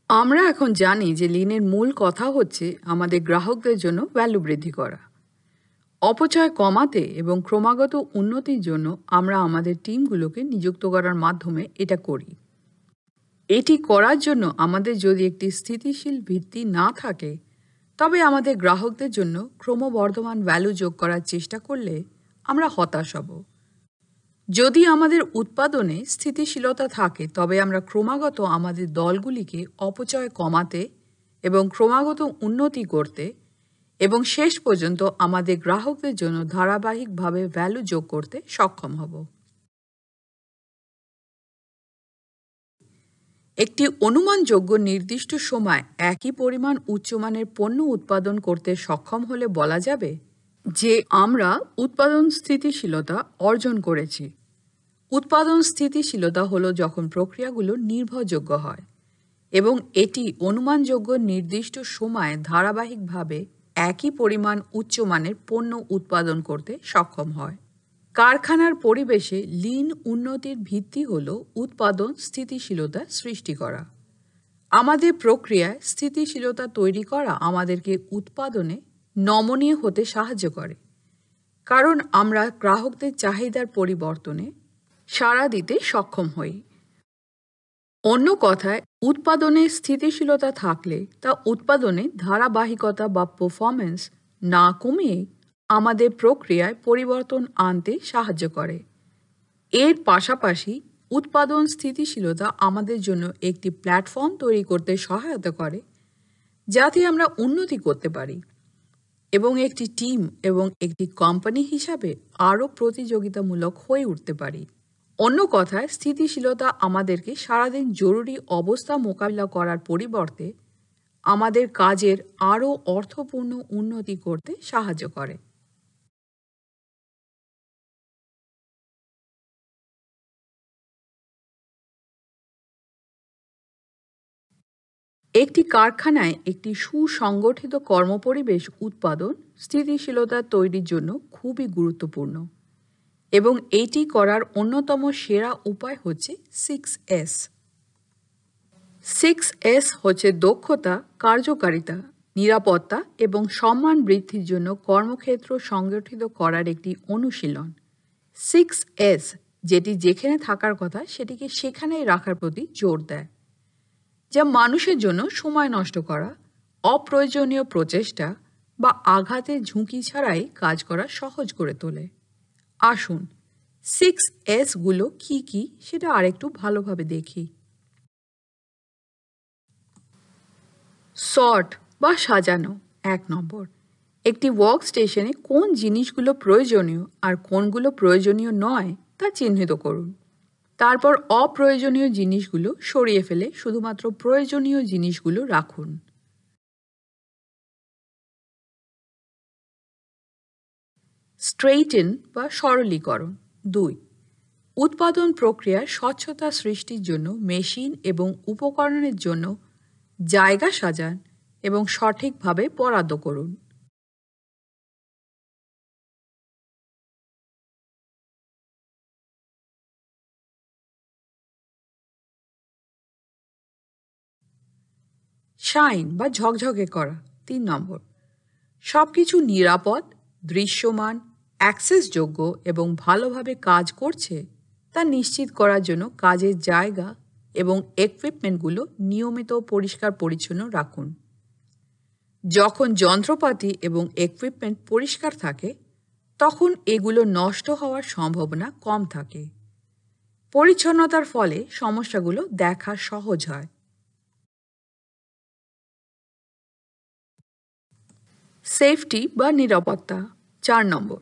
আমরা এখন জানি যে লিনের মূল কথা হচ্ছে আমাদের গ্রাহকদের জন্য ভ্যালু বৃদ্ধি করা, অপচয় কমাতে এবং ক্রমাগত উন্নতির জন্য আমরা আমাদের টিমগুলোকে নিযুক্ত করার মাধ্যমে এটা করি। এটি করার জন্য আমাদের যদি একটি স্থিতিশীল ভিত্তি না থাকে, তবে আমাদের গ্রাহকদের জন্য ক্রমবর্ধমান ভ্যালু যোগ করার চেষ্টা করলে আমরা হতাশ হব। যদি আমাদের উৎপাদনে স্থিতিশীলতা থাকে, তবে আমরা ক্রমাগত আমাদের দলগুলিকে অপচয় কমাতে এবং ক্রমাগত উন্নতি করতে এবং শেষ পর্যন্ত আমাদের গ্রাহকদের জন্য ধারাবাহিকভাবে ভ্যালু যোগ করতে সক্ষম হব। একটি অনুমানযোগ্য নির্দিষ্ট সময় একই পরিমাণ উচ্চমানের পণ্য উৎপাদন করতে সক্ষম হলে বলা যাবে যে আমরা উৎপাদন স্থিতিশীলতা অর্জন করেছি। উৎপাদন স্থিতিশীলতা হলো যখন প্রক্রিয়াগুলো নির্ভরযোগ্য হয় এবং এটি অনুমানযোগ্য নির্দিষ্ট সময়ে ধারাবাহিকভাবে একই পরিমাণ উচ্চমানের পণ্য উৎপাদন করতে সক্ষম হয়। কারখানার পরিবেশে লিন উন্নতির ভিত্তি হল উৎপাদন স্থিতিশীলতা সৃষ্টি করা। আমাদের প্রক্রিয়ায় স্থিতিশীলতা তৈরি করা আমাদেরকে উৎপাদনে নমনীয় হতে সাহায্য করে, কারণ আমরা গ্রাহকদের চাহিদার পরিবর্তনে সাড়া দিতে সক্ষম হই। অন্য কথায়, উৎপাদনে স্থিতিশীলতা থাকলে তা উৎপাদনে ধারাবাহিকতা বা পারফরম্যান্স না কমিয়ে আমাদের প্রক্রিয়ায় পরিবর্তন আনতে সাহায্য করে। এর পাশাপাশি উৎপাদন স্থিতিশীলতা আমাদের জন্য একটি প্ল্যাটফর্ম তৈরি করতে সহায়তা করে যাতে আমরা উন্নতি করতে পারি এবং একটি টিম এবং একটি কোম্পানি হিসাবে আরও প্রতিযোগিতামূলক হয়ে উঠতে পারি। অন্য কথায়, স্থিতিশীলতা আমাদেরকে সারাদিন জরুরি অবস্থা মোকাবিলা করার পরিবর্তে আমাদের কাজের আরও অর্থপূর্ণ উন্নতি করতে সাহায্য করে। একটি কারখানায় একটি সুসংগঠিত কর্মপরিবেশ উৎপাদন স্থিতিশীলতা তৈরির জন্য খুবই গুরুত্বপূর্ণ এবং এটি করার অন্যতম সেরা উপায় হচ্ছে 6S। 6S হচ্ছে দক্ষতা, কার্যকারিতা, নিরাপত্তা এবং সম্মান বৃদ্ধির জন্য কর্মক্ষেত্র সংগঠিত করার একটি অনুশীলন। 6S যেটি যেখানে থাকার কথা সেটিকে সেখানেই রাখার প্রতি জোর দেয়, যা মানুষের জন্য সময় নষ্ট করা, অপ্রয়োজনীয় প্রচেষ্টা বা আঘাতের ঝুঁকি ছাড়াই কাজ করা সহজ করে তোলে। আসুন 6S গুলো কি কি সেটা আরেকটু ভালোভাবে দেখি। সর্ট বা সাজানো। 1 নম্বর, একটি ওয়ার্ক স্টেশনে কোন জিনিসগুলো প্রয়োজনীয় আর কোনগুলো প্রয়োজনীয় নয় তা চিহ্নিত করুন। তারপর অপ্রয়োজনীয় জিনিসগুলো সরিয়ে ফেলে শুধুমাত্র প্রয়োজনীয় জিনিসগুলো রাখুন। স্ট্রেইটেন বা সরলীকরণ। 2, উৎপাদন প্রক্রিয়ার স্বচ্ছতা সৃষ্টির জন্য মেশিন এবং উপকরণের জন্য জায়গা সাজান এবং সঠিকভাবে বরাদ্দ করুন। শাইন বা ঝকঝকে করা। 3 নম্বর, সবকিছু নিরাপদ, দৃশ্যমান, অ্যাক্সেসযোগ্য এবং ভালোভাবে কাজ করছে তা নিশ্চিত করার জন্য কাজের জায়গা এবং ইকুইপমেন্টগুলো নিয়মিত পরিষ্কার পরিচ্ছন্ন রাখুন। যখন যন্ত্রপাতি এবং ইকুইপমেন্ট পরিষ্কার থাকে, তখন এগুলো নষ্ট হওয়ার সম্ভাবনা কম থাকে। পরিচ্ছন্নতার ফলে সমস্যাগুলো দেখা সহজ হয়। সেফটি বা নিরাপত্তা। 4 নম্বর,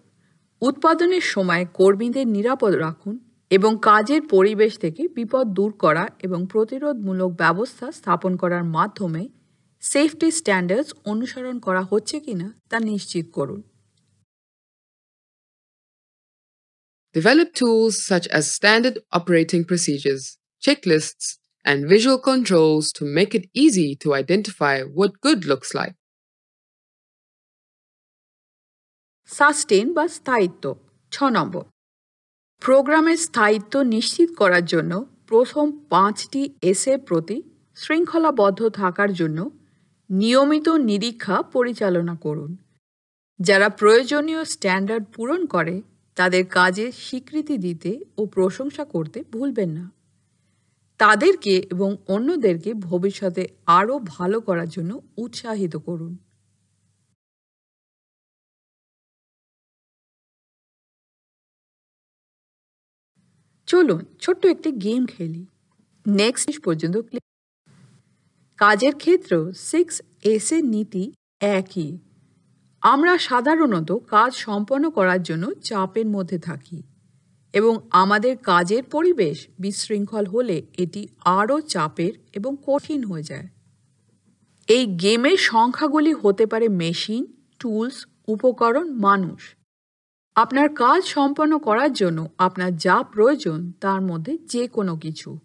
উৎপাদনের সময় কর্মীদের নিরাপদ রাখুন এবং কাজের পরিবেশ থেকে বিপদ দূর করা এবং প্রতিরোধমূলক ব্যবস্থা স্থাপন করার মাধ্যমে সেফটি স্ট্যান্ডার্ডস অনুসরণ করা হচ্ছে কিনা তা নিশ্চিত করুন। Develop tools such as standard operating procedures, checklists, and visual controls to make it easy to identify what good looks like. Sustain বা স্থায়িত্ব। 6 নম্বর, প্রোগ্রামের স্থায়িত্ব নিশ্চিত করার জন্য প্রথম 5টি এর প্রতি শৃঙ্খলাবদ্ধ থাকার জন্য নিয়মিত নিরীক্ষা পরিচালনা করুন। যারা প্রয়োজনীয় স্ট্যান্ডার্ড পূরণ করে তাদের কাজের স্বীকৃতি দিতে ও প্রশংসা করতে ভুলবেন না। তাদেরকে এবং অন্যদেরকে ভবিষ্যতে আরও ভালো করার জন্য উৎসাহিত করুন। চলুন ছোট্ট একটি গেম খেলি। নেক্সট পর্যন্ত কাজের ক্ষেত্রেও 6S এর নীতি একই। আমরা সাধারণত কাজ সম্পন্ন করার জন্য চাপের মধ্যে থাকি এবং আমাদের কাজের পরিবেশ বিশৃঙ্খল হলে এটি আরও চাপের এবং কঠিন হয়ে যায়। এই গেমের সংখ্যাগুলি হতে পারে মেশিন, টুলস, উপকরণ, মানুষ। আপনার কাজ সম্পন্ন করার জন্য আপনার যা প্রয়োজন তার মধ্যে যে কোনো কিছু।